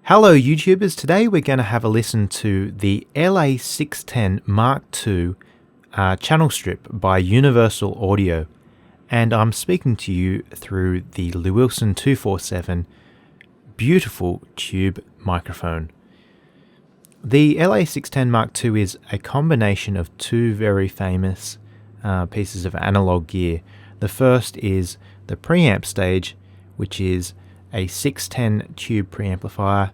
Hello YouTubers, today we're going to have a listen to the LA610 Mark II channel strip by Universal Audio, and I'm speaking to you through the Lewilson 247 beautiful tube microphone. The LA610 Mark II is a combination of two very famous pieces of analog gear. The first is the preamp stage, which is a 610 tube preamplifier,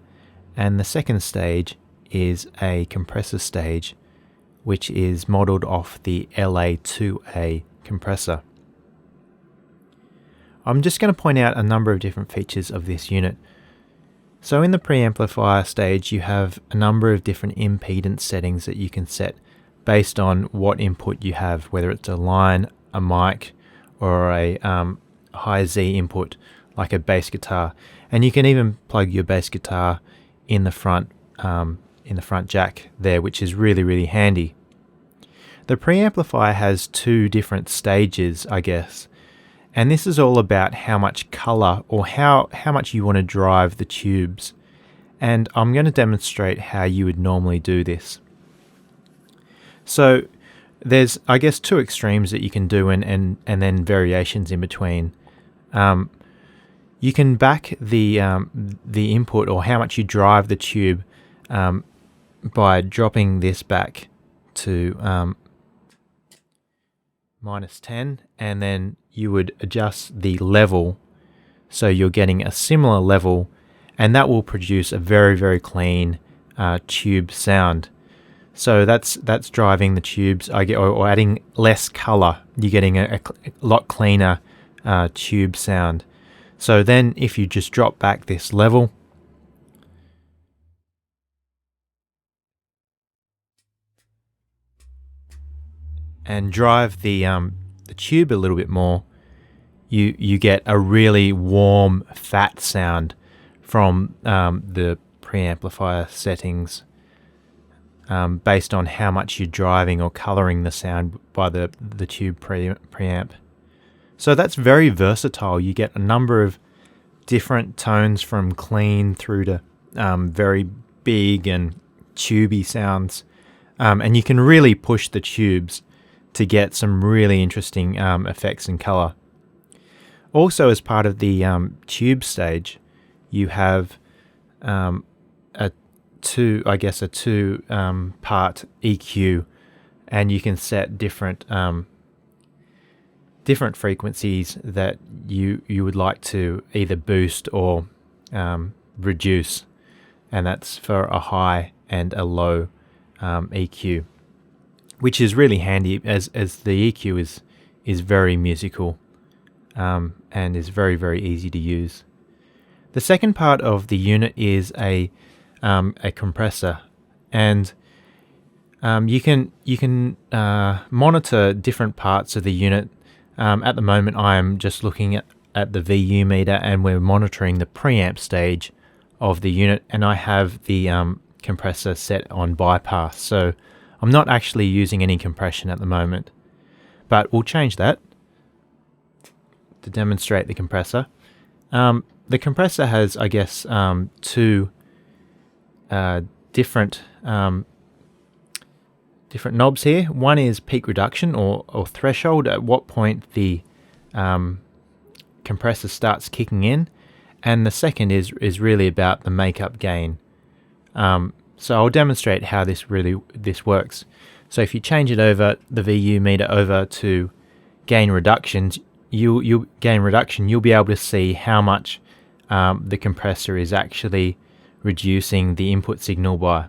and the second stage is a compressor stage, which is modeled off the LA2A compressor. I'm just going to point out a number of different features of this unit. So in the preamplifier stage, you have a number of different impedance settings that you can set based on what input you have, whether it's a line, a mic, or a high Z input like a bass guitar. And you can even plug your bass guitar in the front jack there, which is really handy. The preamplifier has two different stages, I guess, and this is all about how much color or how much you want to drive the tubes. And I'm going to demonstrate how you would normally do this. So there's, I guess, two extremes that you can do and then variations in between. You can back the input or how much you drive the tube by dropping this back to -10, and then you would adjust the level so you're getting a similar level, and that will produce a very clean tube sound. So that's driving the tubes, or adding less color. You're getting a lot cleaner tube sound. So then if you just drop back this level, and drive the tube a little bit more, you get a really warm, fat sound from the preamplifier settings, based on how much you're driving or coloring the sound by the tube preamp. So that's very versatile. You get a number of different tones from clean through to very big and tubey sounds, and you can really push the tubes to get some really interesting effects and color. Also, as part of the tube stage, you have a two part EQ, and you can set different frequencies that you would like to either boost or reduce, and that's for a high and a low EQ, which is really handy as the EQ is very musical and is very easy to use. The second part of the unit is a compressor, and you can monitor different parts of the unit. At the moment, I am just looking at the VU meter, and we're monitoring the preamp stage of the unit, and I have the compressor set on bypass, so I'm not actually using any compression at the moment, but we'll change that to demonstrate the compressor. The compressor has, I guess, two different knobs here. One is peak reduction or threshold, at what point the compressor starts kicking in, and the second is really about the makeup gain. So I'll demonstrate how this works. So if you change it over, the VU meter over to gain reductions, you'll be able to see how much the compressor is actually reducing the input signal by.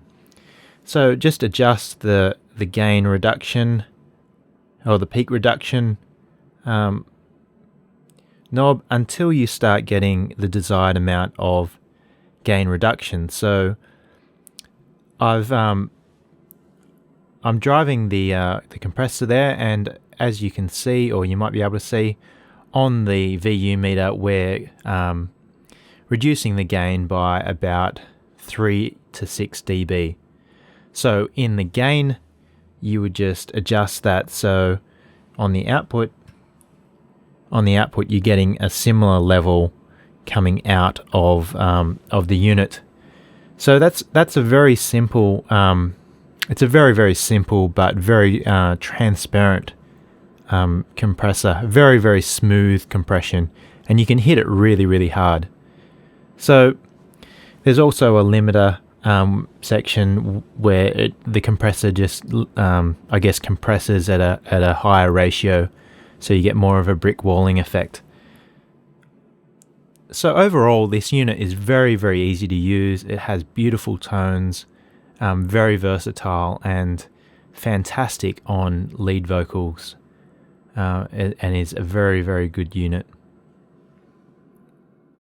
So just adjust the gain reduction or the peak reduction knob until you start getting the desired amount of gain reduction. So I'm driving the compressor there, and as you can see, or you might be able to see on the VU meter, we're reducing the gain by about 3 to 6 dB. So in the gain, you would just adjust that. So on the output, you're getting a similar level coming out of the unit. So that's a very simple. It's a very, very simple but very transparent compressor. Very, very smooth compression, and you can hit it really, really hard. So there's also a limiter section where the compressor just, I guess, compresses at a higher ratio, so you get more of a brick walling effect. So overall, this unit is very, very easy to use. It has beautiful tones, very versatile, and fantastic on lead vocals, and is a very, very good unit.